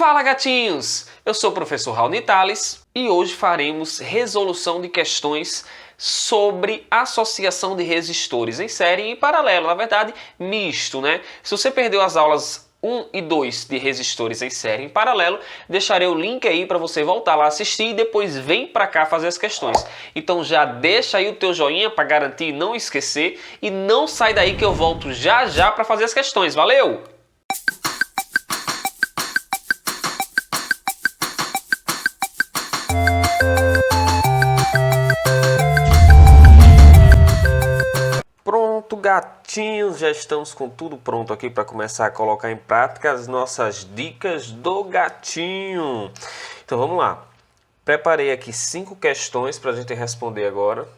Fala gatinhos! Eu sou o professor Raoni Tales e hoje faremos resolução de questões sobre associação de resistores em série e em paralelo, na verdade misto, né? Se você perdeu as aulas 1 e 2 de resistores em série e em paralelo, deixarei o link aí para você voltar lá assistir e depois vem para cá fazer as questões. Então já deixa aí o teu joinha para garantir não esquecer e não sai daí que eu volto já já para fazer as questões. Valeu! Pronto, gatinhos, já estamos com tudo pronto aqui para começar a colocar em prática as nossas dicas do gatinho. Então vamos lá. Preparei aqui 5 questões para a gente responder agora.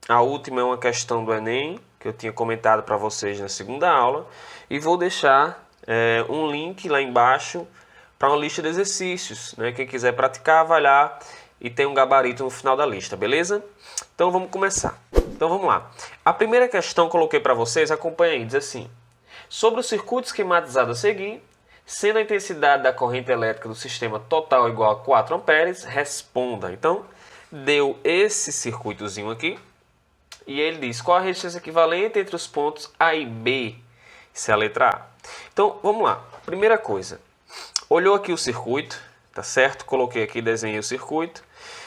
A última é uma questão do Enem, que eu tinha comentado para vocês na segunda aula. E vou deixar um link lá embaixo para uma lista de exercícios, né? Quem quiser praticar, vai lá e tem um gabarito no final da lista, beleza? Então vamos começar. Então vamos lá. A primeira questão que coloquei para vocês, acompanha aí, diz assim: sobre o circuito esquematizado a seguir, sendo a intensidade da corrente elétrica do sistema total igual a 4 amperes, responda. Então, deu esse circuitozinho aqui, e ele diz qual a resistência equivalente entre os pontos A e B. Isso é a letra A. Então, vamos lá. Primeira coisa, olhou aqui o circuito, tá certo? Coloquei aqui, desenhei o circuito.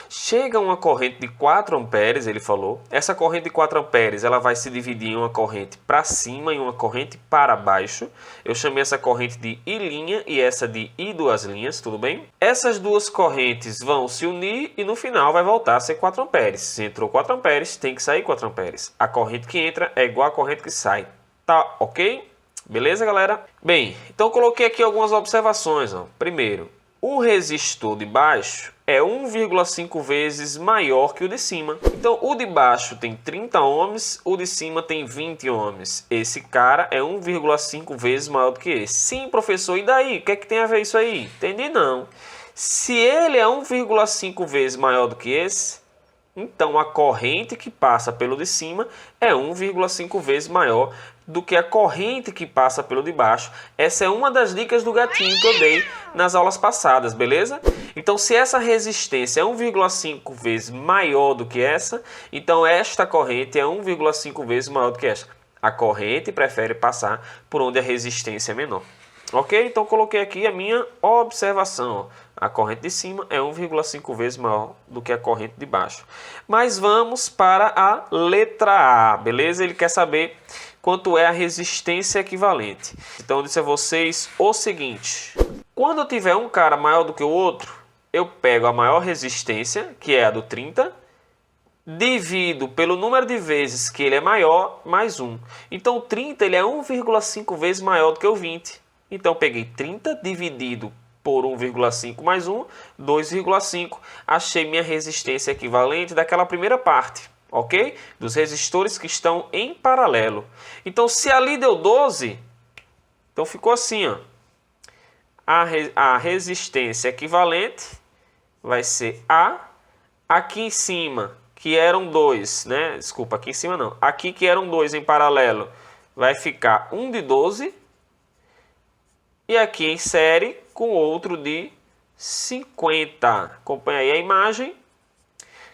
Chega uma corrente de 4 amperes, ele falou. Essa corrente de 4 amperes ela vai se dividir em uma corrente para cima e uma corrente para baixo. Eu chamei essa corrente de I' e essa de I2', tudo bem? Essas duas correntes vão se unir e no final vai voltar a ser 4 amperes. Se entrou 4 amperes, tem que sair 4 amperes. A corrente que entra é igual à corrente que sai. Tá ok? Beleza, galera? Bem, então eu coloquei aqui algumas observações. Ó. Primeiro, o resistor de baixo é 1,5 vezes maior que o de cima. Então, o de baixo tem 30 ohms, o de cima tem 20 ohms. Esse cara é 1,5 vezes maior do que esse. Sim, professor, e daí? O que é que tem a ver isso aí? Entendi não. Se ele é 1,5 vezes maior do que esse, então a corrente que passa pelo de cima é 1,5 vezes maior do que a corrente que passa pelo de baixo. Essa é uma das dicas do gatinho que eu dei nas aulas passadas, beleza? Então, se essa resistência é 1,5 vezes maior do que essa, então esta corrente é 1,5 vezes maior do que esta. A corrente prefere passar por onde a resistência é menor. Ok? Então, coloquei aqui a minha observação. A corrente de cima é 1,5 vezes maior do que a corrente de baixo. Mas vamos para a letra A, beleza? Ele quer saber quanto é a resistência equivalente. Então, eu disse a vocês o seguinte: quando eu tiver um cara maior do que o outro, eu pego a maior resistência, que é a do 30, divido pelo número de vezes que ele é maior, mais 1. Então, o 30 ele é 1,5 vezes maior do que o 20. Então, eu peguei 30 dividido por 1,5 mais 1, 2,5. Achei minha resistência equivalente daquela primeira parte. Ok? Dos resistores que estão em paralelo. Então, se ali deu 12, então ficou assim, ó. A resistência equivalente vai ser A. Aqui em cima, que eram 2, né? Desculpa, aqui em cima não. Aqui que eram 2 em paralelo, vai ficar 1 de 12. E aqui em série, com outro de 50. Acompanha aí a imagem.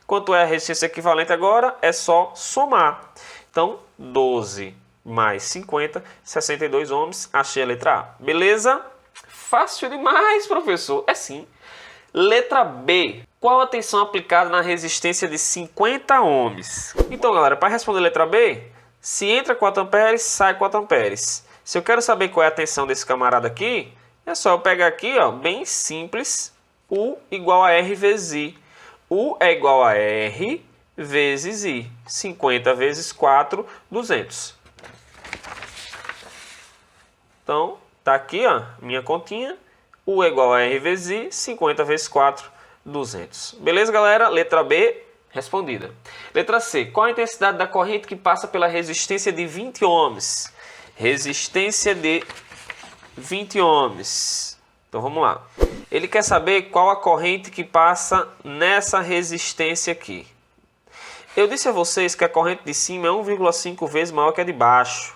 Quanto é a resistência equivalente agora? É só somar. Então, 12 mais 50, 62 ohms. Achei a letra A. Beleza? Fácil demais, professor. É sim. Letra B. Qual a tensão aplicada na resistência de 50 ohms? Então, galera, para responder a letra B, se entra 4 amperes, sai 4 amperes. Se eu quero saber qual é a tensão desse camarada aqui, é só eu pegar aqui, ó, bem simples, U igual a R vezes I. U é igual a R vezes I. 50 vezes 4, 200. Então, tá aqui, ó, minha continha. U é igual a R vezes I, 50 vezes 4, 200. Beleza, galera? Letra B, respondida. Letra C. Qual a intensidade da corrente que passa pela resistência de 20 ohms? Resistência de 20 ohms. Então, vamos lá. Ele quer saber qual a corrente que passa nessa resistência aqui. Eu disse a vocês que a corrente de cima é 1,5 vezes maior que a de baixo.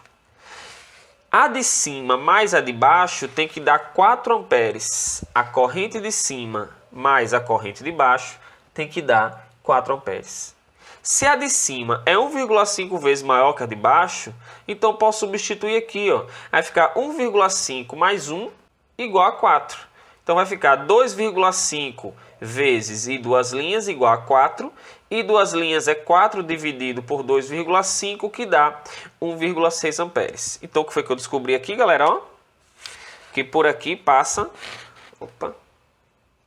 A de cima mais a de baixo tem que dar 4 amperes. A corrente de cima mais a corrente de baixo tem que dar 4 amperes. Se a de cima é 1,5 vezes maior que a de baixo, então posso substituir aqui, ó. Vai ficar 1,5 mais 1 igual a 4. Então vai ficar 2,5 vezes e duas linhas igual a 4. E duas linhas é 4 dividido por 2,5, que dá 1,6 amperes. Então o que foi que eu descobri aqui, galera? Ó, que por aqui passa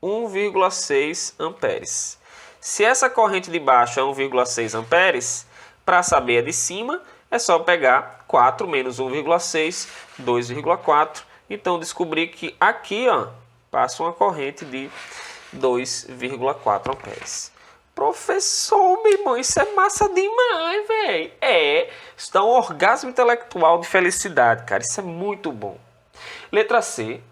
1,6 amperes. Se essa corrente de baixo é 1,6 amperes, para saber a de cima, é só pegar 4 menos 1,6, 2,4. Então, descobri que aqui, ó, passa uma corrente de 2,4 amperes. Professor, meu irmão, isso é massa demais, velho. Isso dá um orgasmo intelectual de felicidade, cara. Isso é muito bom. Letra C.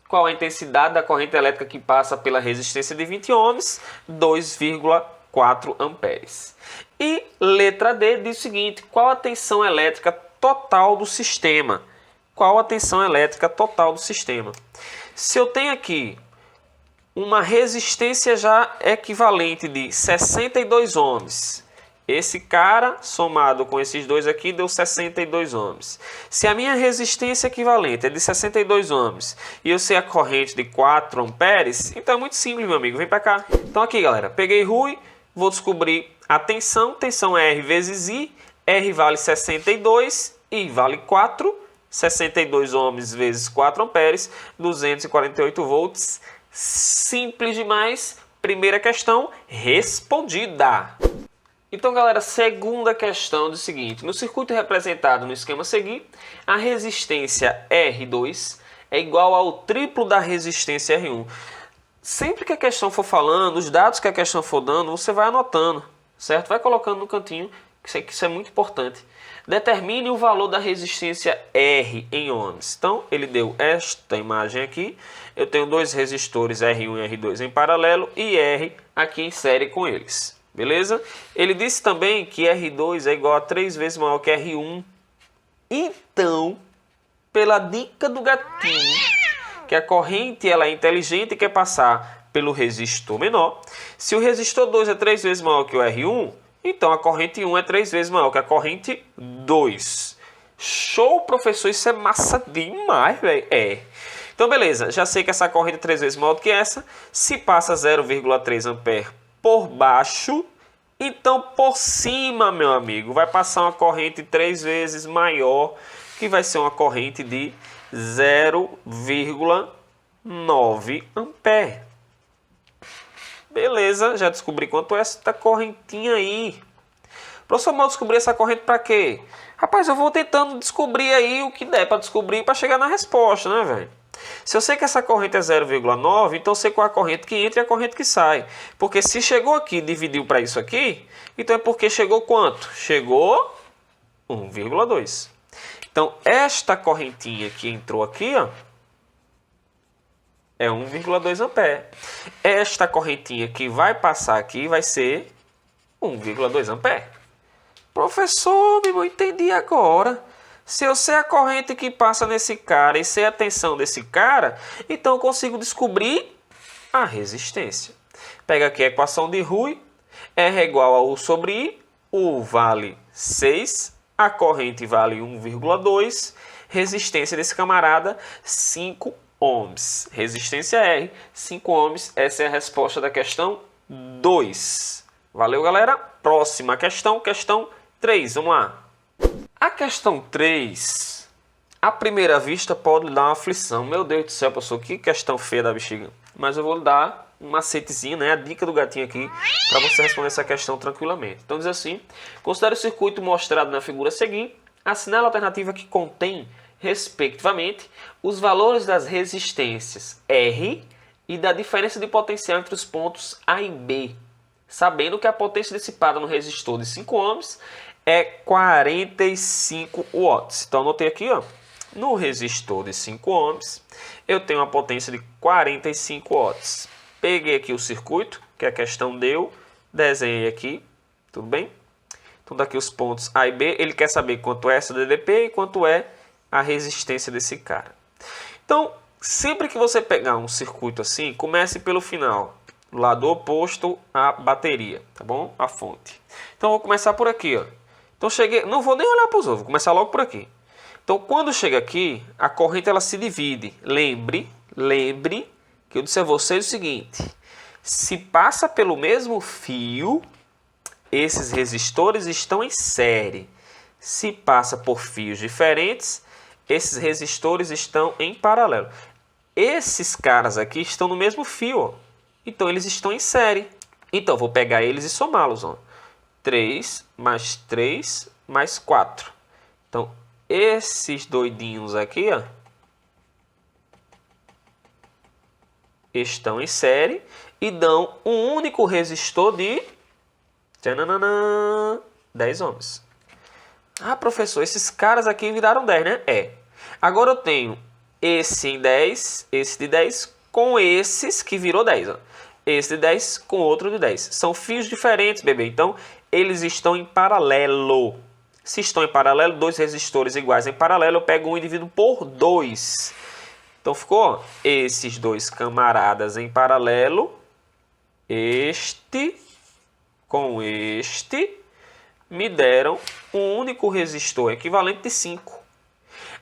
Qual a intensidade da corrente elétrica que passa pela resistência de 20 ohms? 2,4 amperes. E letra D diz o seguinte: qual a tensão elétrica total do sistema? Qual a tensão elétrica total do sistema? Se eu tenho aqui uma resistência já equivalente de 62 ohms, esse cara somado com esses dois aqui deu 62 ohms. Se a minha resistência equivalente é de 62 ohms e eu sei a corrente de 4 amperes, então é muito simples, meu amigo. Vem para cá. Então aqui, galera, peguei Rui, vou descobrir a tensão. Tensão é R vezes I. R vale 62, I vale 4. 62 ohms vezes 4 amperes, 248 volts. Simples demais. Primeira questão respondida. Então, galera, segunda questão diz o seguinte: no circuito representado no esquema a seguir, a resistência R2 é igual ao triplo da resistência R1. Sempre que a questão for falando, os dados que a questão for dando, você vai anotando, certo? Vai colocando no cantinho, que isso é muito importante. Determine o valor da resistência R em ohms. Então, ele deu esta imagem aqui. Eu tenho dois resistores R1 e R2 em paralelo e R aqui em série com eles. Beleza? Ele disse também que R2 é igual a 3 vezes maior que R1. Então, pela dica do gatinho, que a corrente ela é inteligente e quer passar pelo resistor menor, se o resistor 2 é 3 vezes maior que o R1, então a corrente 1 é 3 vezes maior que a corrente 2. Show, professor! Isso é massa demais, velho. Então, beleza. Já sei que essa corrente é 3 vezes maior do que essa. Se passa 0,3 ampere por baixo, então por cima, meu amigo, vai passar uma corrente 3 vezes maior, que vai ser uma corrente de 0,9 ampere. Beleza, já descobri quanto é essa correntinha aí. Professor, mal descobrir essa corrente para quê? Rapaz, eu vou tentando descobrir aí o que der para descobrir para chegar na resposta, né, velho? Se eu sei que essa corrente é 0,9, então eu sei qual é a corrente que entra e a corrente que sai. Porque se chegou aqui e dividiu para isso aqui, então é porque chegou quanto? Chegou 1,2. Então, esta correntinha que entrou aqui, ó, é 1,2 ampere. Esta correntinha que vai passar aqui vai ser 1,2 ampere. Professor, eu entendi agora. Se eu sei a corrente que passa nesse cara e sei a tensão desse cara, então eu consigo descobrir a resistência. Pega aqui a equação de Rui. R é igual a U sobre I. U vale 6. A corrente vale 1,2. Resistência desse camarada, 5 ohms. Resistência R, 5 ohms. Essa é a resposta da questão 2. Valeu, galera. Próxima questão, questão 3. Vamos lá. A questão 3, à primeira vista, pode dar uma aflição. Meu Deus do céu, professor, que questão feia da bexiga. Mas eu vou dar um macetezinho, né? A dica do gatinho aqui, para você responder essa questão tranquilamente. Então diz assim: considere o circuito mostrado na figura a seguir. Assinale a alternativa que contém, respectivamente, os valores das resistências R e da diferença de potencial entre os pontos A e B, sabendo que a potência dissipada no resistor de 5 ohms é 45 watts. Então, anotei aqui, ó, no resistor de 5 ohms, eu tenho uma potência de 45 watts. Peguei aqui o circuito, que a questão deu, desenhei aqui, tudo bem? Então, daqui os pontos A e B, ele quer saber quanto é essa DDP e quanto é a resistência desse cara. Então, sempre que você pegar um circuito assim, comece pelo final, lado oposto à bateria, tá bom? A fonte. Então, vou começar por aqui, ó. Então, cheguei, não vou nem olhar para os outros, vou começar logo por aqui. Então, quando chega aqui, a corrente ela se divide. Lembre que eu disse a vocês o seguinte: se passa pelo mesmo fio, esses resistores estão em série. Se passa por fios diferentes, esses resistores estão em paralelo. Esses caras aqui estão no mesmo fio, ó. Então eles estão em série. Então vou pegar eles e somá-los, ó. 3 mais 3 mais 4. Então esses doidinhos aqui, ó, estão em série e dão um único resistor de 10 ohms. Ah, professor, esses caras aqui viraram 10, né? É. Agora eu tenho esse em 10, esse de 10, com esses que virou 10. Ó. Esse de 10 com outro de 10. São fios diferentes, bebê. Então, eles estão em paralelo. Se estão em paralelo, dois resistores iguais em paralelo, eu pego um e divido por 2. Então, ficou ó, esses dois camaradas em paralelo. Este com este me deram um único resistor equivalente de 5.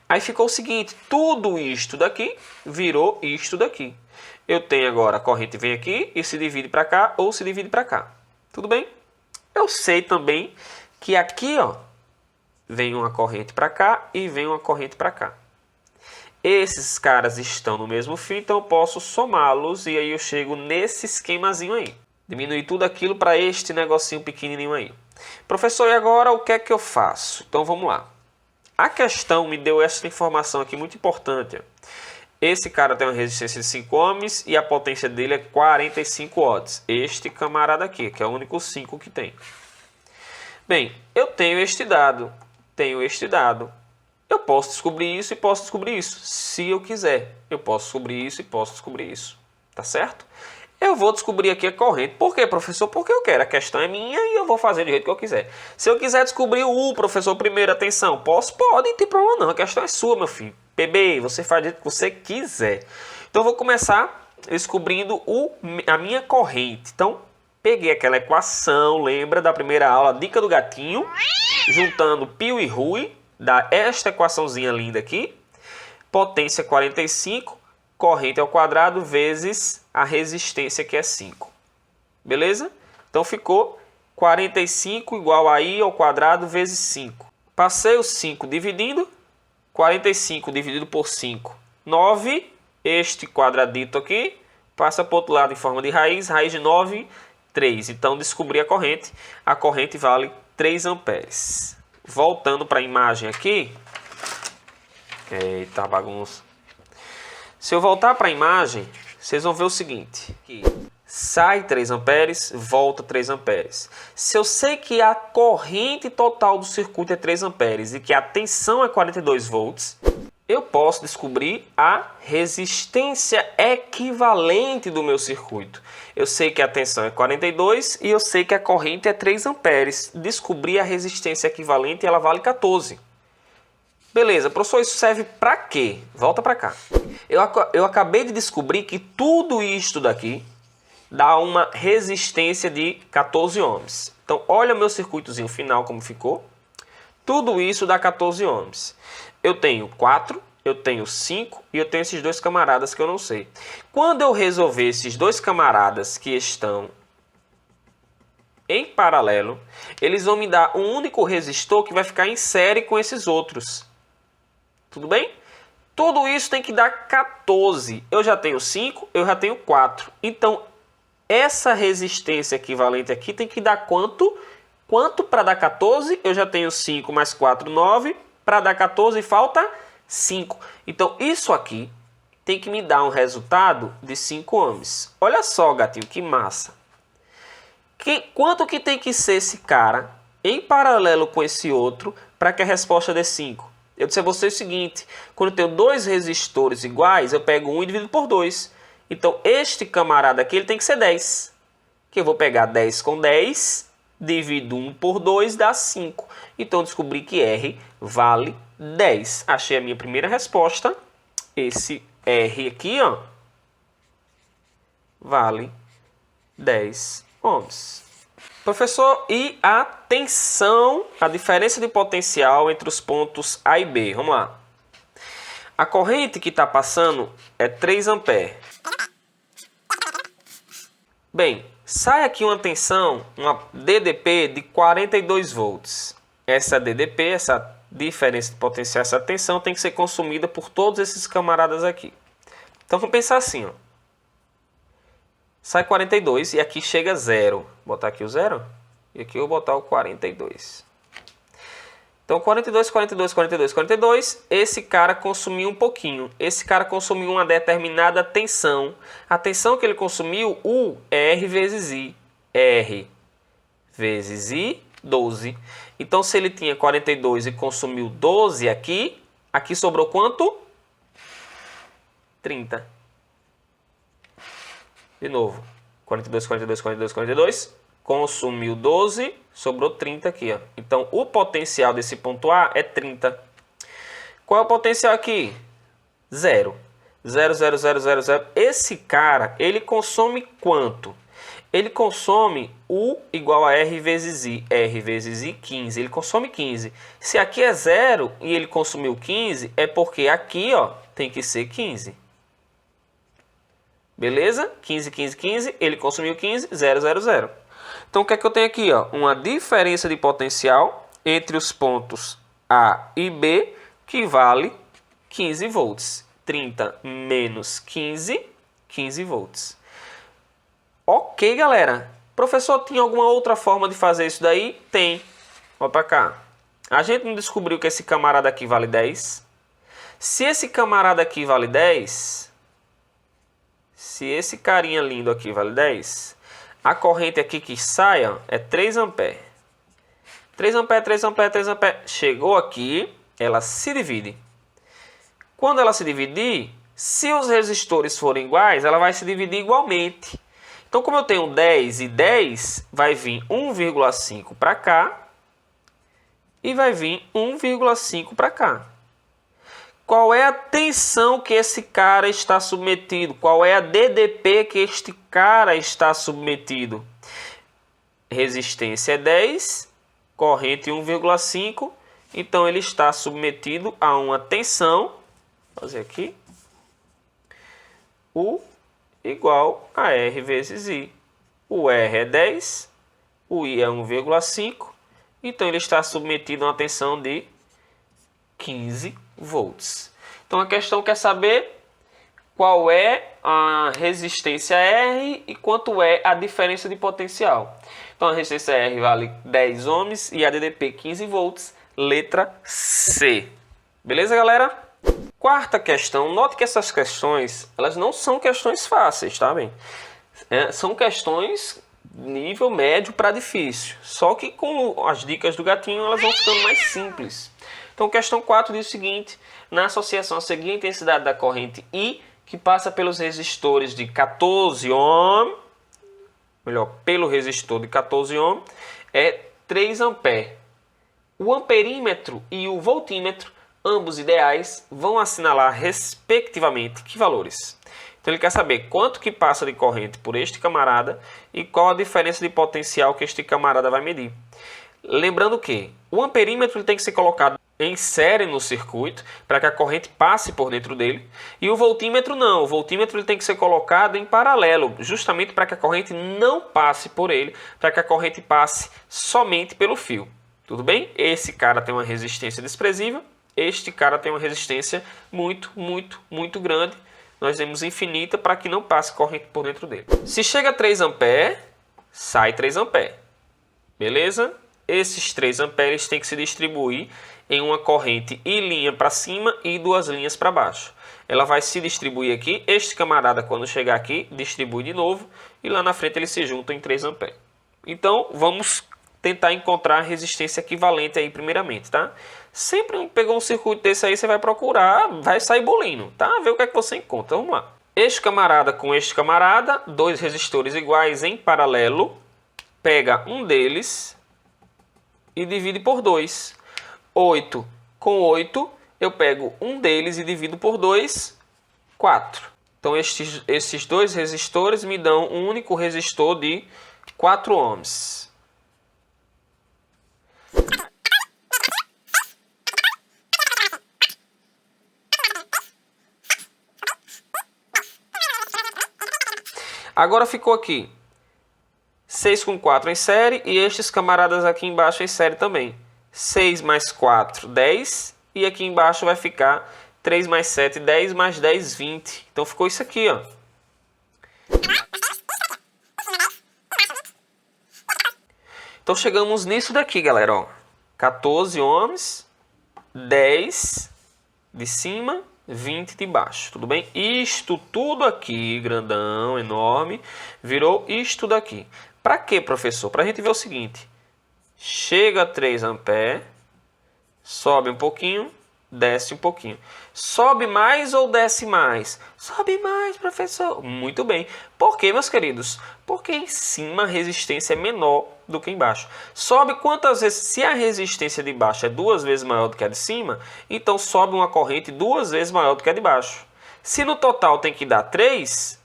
Aí ficou o seguinte, tudo isto daqui virou isto daqui. Eu tenho agora, a corrente vem aqui e se divide para cá ou se divide para cá. Tudo bem? Eu sei também que aqui ó, vem uma corrente para cá e vem uma corrente para cá. Esses caras estão no mesmo fio, então eu posso somá-los e aí eu chego nesse esquemazinho aí. Diminuir tudo aquilo para este negocinho pequenininho aí. Professor, e agora o que é que eu faço? Então vamos lá. A questão me deu essa informação aqui muito importante. Esse cara tem uma resistência de 5 ohms e a potência dele é 45 watts. Este camarada aqui, que é o único 5 que tem. Bem, eu tenho este dado. Eu posso descobrir isso e posso descobrir isso. Se eu quiser, eu posso descobrir isso e posso descobrir isso. Tá certo? Eu vou descobrir aqui a corrente. Por quê, professor? Porque eu quero. A questão é minha e eu vou fazer do jeito que eu quiser. Se eu quiser descobrir o U, professor, primeiro, atenção. Posso? Pode, não tem problema não. A questão é sua, meu filho. Bebê, você faz do jeito que você quiser. Então, eu vou começar descobrindo a minha corrente. Então, peguei aquela equação, lembra da primeira aula, dica do gatinho. Juntando Pio e Rui, dá esta equaçãozinha linda aqui. Potência 45, corrente ao quadrado vezes a resistência que é 5. Beleza? Então ficou 45 igual a I ao quadrado vezes 5. Passei o 5 dividindo. 45 dividido por 5, 9. Este quadradito aqui passa para o outro lado em forma de raiz. Raiz de 9, 3. Então descobri a corrente. A corrente vale 3 amperes. Voltando para a imagem aqui. Eita bagunça. Se eu voltar para a imagem, vocês vão ver o seguinte. Aqui, sai 3 amperes, volta 3 amperes. Se eu sei que a corrente total do circuito é 3 amperes e que a tensão é 42 volts, eu posso descobrir a resistência equivalente do meu circuito. Eu sei que a tensão é 42 e eu sei que a corrente é 3 amperes. Descobri a resistência equivalente e ela vale 14. Beleza, professor, isso serve para quê? Volta para cá. Eu acabei de descobrir que tudo isto daqui dá uma resistência de 14 ohms. Então, olha o meu circuitozinho final como ficou. Tudo isso dá 14 ohms. Eu tenho 4, eu tenho 5 e eu tenho esses dois camaradas que eu não sei. Quando eu resolver esses dois camaradas que estão em paralelo, eles vão me dar um único resistor que vai ficar em série com esses outros. Tudo bem? Tudo isso tem que dar 14. Eu já tenho 5, eu já tenho 4. Então, essa resistência equivalente aqui tem que dar quanto? Quanto para dar 14? Eu já tenho 5 mais 4, 9. Para dar 14 falta 5. Então, isso aqui tem que me dar um resultado de 5 ohms. Olha só, gatinho, que massa. Quanto que tem que ser esse cara em paralelo com esse outro para que a resposta dê 5? Eu disse a vocês o seguinte, quando eu tenho dois resistores iguais, eu pego 1 e divido por 2. Então, este camarada aqui ele tem que ser 10. Que eu vou pegar 10 com 10, divido 1 por 2, dá 5. Então, eu descobri que R vale 10. Achei a minha primeira resposta. Esse R aqui, ó, vale 10 ohms. Professor, e a tensão, a diferença de potencial entre os pontos A e B? Vamos lá. A corrente que está passando é 3 amperes. Bem, sai aqui uma tensão, uma DDP de 42 volts. Essa DDP, essa diferença de potencial, essa tensão tem que ser consumida por todos esses camaradas aqui. Então vamos pensar assim, ó. Sai 42 e aqui chega 0. Vou botar aqui o 0 e aqui eu vou botar o 42. Então 42, 42, 42, 42. Esse cara consumiu um pouquinho. Esse cara consumiu uma determinada tensão. A tensão que ele consumiu, U é R vezes I. R vezes I, 12. Então se ele tinha 42 e consumiu 12 aqui, aqui sobrou quanto? 30. De novo, 42, 42, 42, 42, consumiu 12, sobrou 30 aqui, ó. Então, o potencial desse ponto A é 30. Qual é o potencial aqui? 0. 0, 0, 0, 0, 0. Esse cara, ele consome quanto? Ele consome U igual a R vezes I. R vezes I, 15. Ele consome 15. Se aqui é 0 e ele consumiu 15, é porque aqui, ó, tem que ser 15. Beleza? 15, 15, 15. Ele consumiu 15, 0, 0, 0. Então, o que é que eu tenho aqui? Ó? Uma diferença de potencial entre os pontos A e B, que vale 15 volts. 30 menos 15, 15 volts. Ok, galera. Professor, tinha alguma outra forma de fazer isso daí? Tem. Olha para cá. A gente não descobriu que esse camarada aqui vale 10. Se esse camarada aqui vale 10... Se esse carinha lindo aqui vale 10, a corrente aqui que sai, ó, é 3 amperes. 3 amperes, 3 amperes, 3 amperes. Chegou aqui, ela se divide. Quando ela se dividir, se os resistores forem iguais, ela vai se dividir igualmente. Então, como eu tenho 10 e 10, vai vir 1,5 para cá e vai vir 1,5 para cá. Qual é a tensão que esse cara está submetido? Qual é a DDP que este cara está submetido? Resistência é 10, corrente 1,5. Então, ele está submetido a uma tensão, vou fazer aqui, U igual a R vezes I. O R é 10, o I é 1,5. Então, ele está submetido a uma tensão de 15 volts. Então a questão quer saber qual é a resistência R e quanto é a diferença de potencial. Então a resistência R vale 10 ohms e a DDP 15 volts, letra C. Beleza, galera? Quarta questão. Note que essas questões, elas não são questões fáceis, tá bem? São questões nível médio para difícil. Só que com as dicas do gatinho elas vão ficando mais simples. Então, questão 4 diz o seguinte: na associação a seguir a intensidade da corrente I, que passa pelos resistores de 14 ohms, melhor, pelo resistor de 14 ohms, é 3 amperes. O amperímetro e o voltímetro, ambos ideais, vão assinalar respectivamente que valores? Então, ele quer saber quanto que passa de corrente por este camarada e qual a diferença de potencial que este camarada vai medir. Lembrando que o amperímetro ele tem que ser colocado em série no circuito para que a corrente passe por dentro dele, e o voltímetro não. O voltímetro ele tem que ser colocado em paralelo, justamente para que a corrente não passe por ele, para que a corrente passe somente pelo fio. Tudo bem? Esse cara tem uma resistência desprezível, este cara tem uma resistência muito, muito, muito grande. Nós temos infinita para que não passe corrente por dentro dele. Se chega a 3 amperes, sai 3 amperes. Beleza? Esses 3 amperes têm que se distribuir em uma corrente I linha para cima e 2 linhas para baixo. Ela vai se distribuir aqui. Este camarada, quando chegar aqui, distribui de novo. E lá na frente ele se junta em 3 amperes. Então, vamos tentar encontrar a resistência equivalente aí primeiramente, tá? Sempre pegou um circuito desse aí, você vai procurar, vai sair bolindo, tá? Ver o que é que você encontra. Vamos lá. Este camarada com este camarada, 2 resistores iguais em paralelo. Pega um deles e divide por 2. 8 Com 8, eu pego um deles e divido por 2, 4. Então, esses dois resistores me dão um único resistor de 4 ohms. Agora ficou aqui 6 com 4 em série e estes camaradas aqui embaixo em série também. 6 mais 4, 10. E aqui embaixo vai ficar 3 mais 7, 10 mais 10, 20. Então ficou isso aqui, ó. Então chegamos nisso daqui, galera, ó. 14 ohms, 10 de cima, 20 de baixo, tudo bem? Isto tudo aqui, grandão, enorme, virou isto daqui. Para quê, professor? Para a gente ver o seguinte. Chega a 3 amperes, sobe um pouquinho, desce um pouquinho. Sobe mais ou desce mais? Sobe mais, professor. Muito bem. Por quê, meus queridos? Porque em cima a resistência é menor do que embaixo. Sobe quantas vezes? Se a resistência de baixo é 2 vezes maior do que a de cima, então sobe uma corrente 2 vezes maior do que a de baixo. Se no total tem que dar 3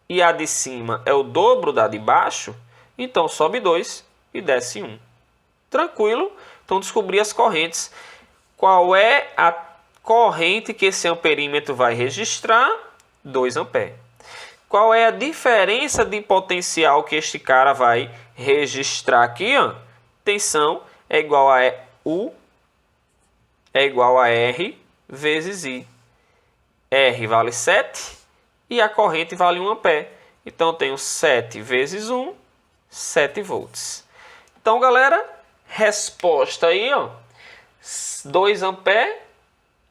e a de cima é o dobro da de baixo, então sobe 2 e desce 1. Tranquilo? Então descobri as correntes. Qual é a corrente que esse amperímetro vai registrar? 2 amperes. Qual é a diferença de potencial que este cara vai registrar aqui? Ó? Tensão é igual a U é igual a R vezes I. R vale 7 e a corrente vale 1 ampere. Então eu tenho 7 vezes 1, 7 volts. Então, galera, resposta aí, ó, 2 amperes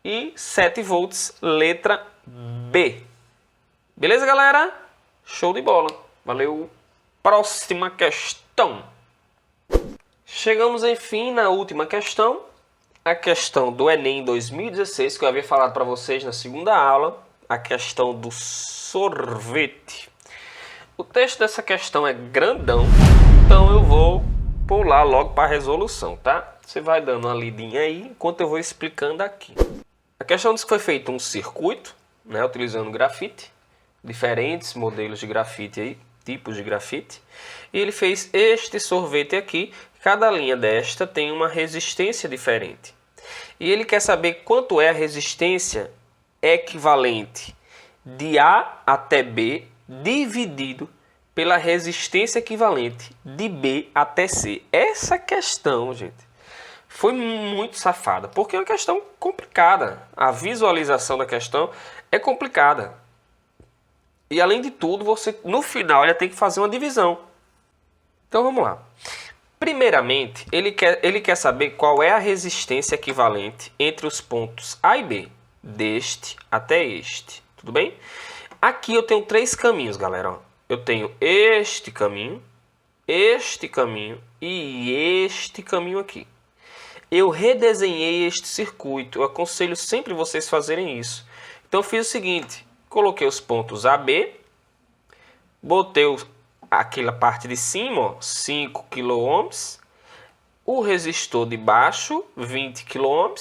e 7 volts, letra B. Beleza, galera? Show de bola. Valeu. Próxima questão. Chegamos, enfim, na última questão. A questão do Enem 2016, que eu havia falado para vocês na segunda aula. A questão do sorvete. O texto dessa questão é grandão, então eu vou pular logo para a resolução, tá? Você vai dando uma lidinha aí, enquanto eu vou explicando aqui. A questão diz que foi feito um circuito, né, utilizando grafite. Diferentes modelos de grafite aí, tipos de grafite. E ele fez este sorvete aqui. Cada linha desta tem uma resistência diferente. E ele quer saber quanto é a resistência equivalente de A até B dividido pela resistência equivalente de B até C. Essa questão, gente, foi muito safada, porque é uma questão complicada. A visualização da questão é complicada. E além de tudo, você no final ainda tem que fazer uma divisão. Então vamos lá. Primeiramente, ele quer saber qual é a resistência equivalente entre os pontos A e B, deste até este. Tudo bem? Aqui eu tenho 3 caminhos, galera. Ó. Eu tenho este caminho e este caminho aqui. Eu redesenhei este circuito. Eu aconselho sempre vocês fazerem isso. Então eu fiz o seguinte. Coloquei os pontos A, B, botei aquela parte de cima, ó, 5 kΩ, o resistor de baixo, 20 kΩ,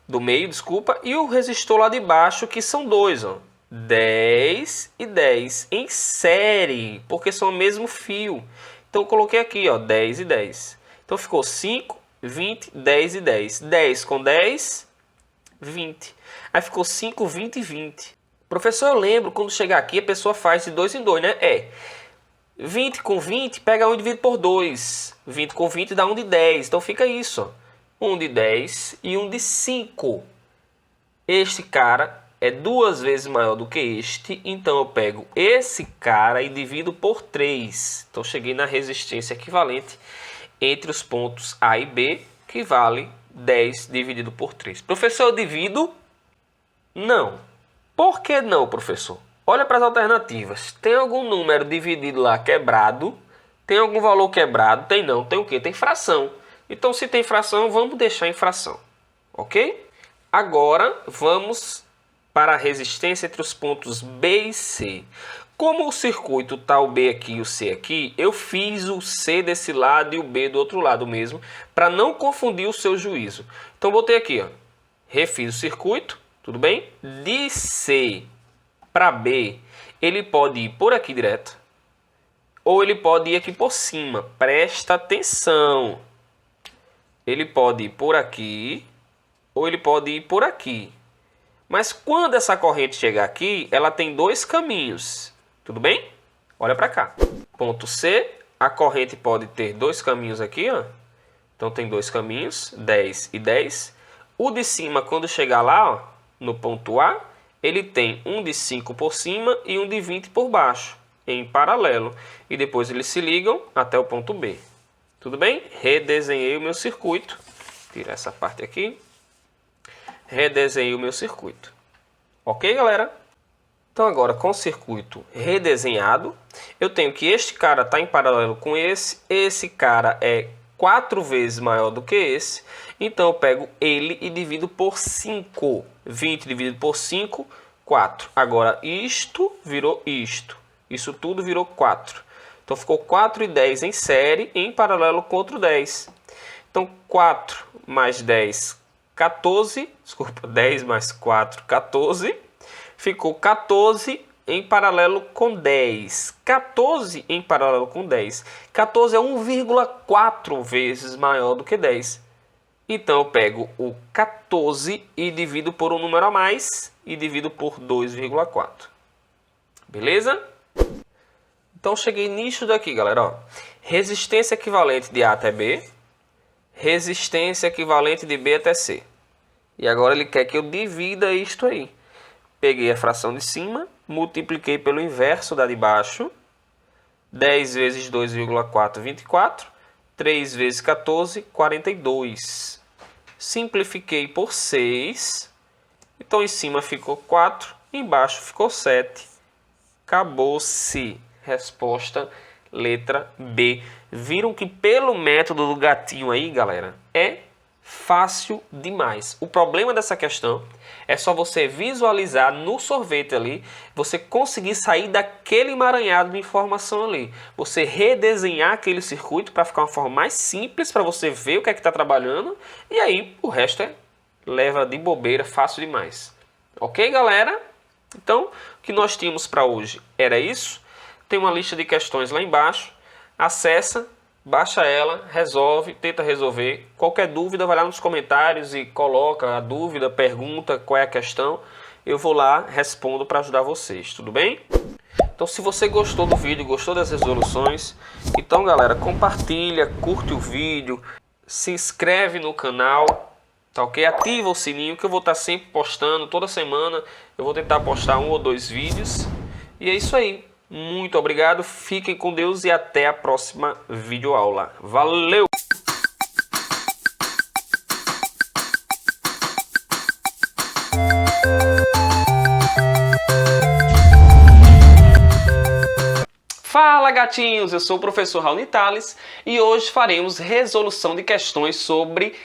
do meio, desculpa, e o resistor lá de baixo, que são 2, ó, 10 e 10, em série, porque são o mesmo fio. Então eu coloquei aqui, ó, 10 e 10. Então ficou 5, 20, 10 e 10. 10 com 10, 20. Aí ficou 5, 20 e 20. Professor, eu lembro, quando chegar aqui, a pessoa faz de 2 em 2, né? 20 com 20, pega 1 e divide por 2. 20 com 20 dá 1 de 10. Então fica isso, ó. 1 de 10 e 1 de 5. Este cara é 2 vezes maior do que este. Então eu pego esse cara e divido por 3. Então cheguei na resistência equivalente entre os pontos A e B, que vale 10 dividido por 3. Professor, eu divido? Não. Por que não, professor? Olha para as alternativas. Tem algum número dividido lá quebrado? Tem algum valor quebrado? Tem não. Tem o quê? Tem fração. Então, se tem fração, vamos deixar em fração. Ok? Agora, vamos para a resistência entre os pontos B e C. Como o circuito está o B aqui e o C aqui, eu fiz o C desse lado e o B do outro lado mesmo, para não confundir o seu juízo. Então, botei aqui, ó. Refiz o circuito, tudo bem? De C para B, ele pode ir por aqui direto, ou ele pode ir aqui por cima. Presta atenção. Ele pode ir por aqui, ou ele pode ir por aqui. Mas quando essa corrente chegar aqui, ela tem dois caminhos. Tudo bem? Olha para cá. Ponto C, a corrente pode ter dois caminhos aqui, ó. Então tem dois caminhos, 10 e 10. O de cima, quando chegar lá, ó, no ponto A, ele tem um de 5 por cima e um de 20 por baixo, em paralelo. E depois eles se ligam até o ponto B. Tudo bem? Redesenhei o meu circuito. Tirar essa parte aqui. Redesenhei o meu circuito. Ok, galera? Então agora, com o circuito redesenhado, eu tenho que este cara está em paralelo com esse. Esse cara é 4 vezes maior do que esse. Então eu pego ele e divido por 5. 20 dividido por 5, 4. Agora isto virou isto. Isso tudo virou 4. Então ficou 4 e 10 em série, em paralelo com outro 10. Então 4 mais 10, 14. Desculpa, 10 mais 4, 14. Ficou 14 em paralelo com 10. 14 em paralelo com 10. 14 é 1,4 vezes maior do que 10. Então eu pego o 14 e divido por um número a mais e divido por 2,4. Beleza? Então cheguei nisso daqui, galera. Ó. Resistência equivalente de A até B. Resistência equivalente de B até C. E agora ele quer que eu divida isto aí. Peguei a fração de cima, multipliquei pelo inverso da de baixo. 10 vezes 2,4, 24. 3 vezes 14, 42. Simplifiquei por 6. Então em cima ficou 4, embaixo ficou 7. Acabou-se. Resposta letra B. Viram que pelo método do gatinho aí, galera, é fácil demais. O problema dessa questão é só você visualizar no sorvete ali, você conseguir sair daquele emaranhado de informação ali. Você redesenhar aquele circuito para ficar uma forma mais simples, para você ver o que é que está trabalhando. E aí o resto leva de bobeira, fácil demais. Ok, galera? Então, o que nós tínhamos para hoje era isso. Tem uma lista de questões lá embaixo. Acessa, baixa ela, resolve, tenta resolver. Qualquer dúvida, vai lá nos comentários e coloca a dúvida, pergunta qual é a questão. Eu vou lá, respondo para ajudar vocês, tudo bem? Então, se você gostou do vídeo, gostou das resoluções, então, galera, compartilha, curte o vídeo, se inscreve no canal, tá ok? Ativa o sininho que eu vou estar sempre postando, toda semana eu vou tentar postar 1 ou 2 vídeos. E é isso aí. Muito obrigado, fiquem com Deus e até a próxima videoaula. Valeu! Fala, gatinhos! Eu sou o professor Raoni Tales e hoje faremos resolução de questões sobre...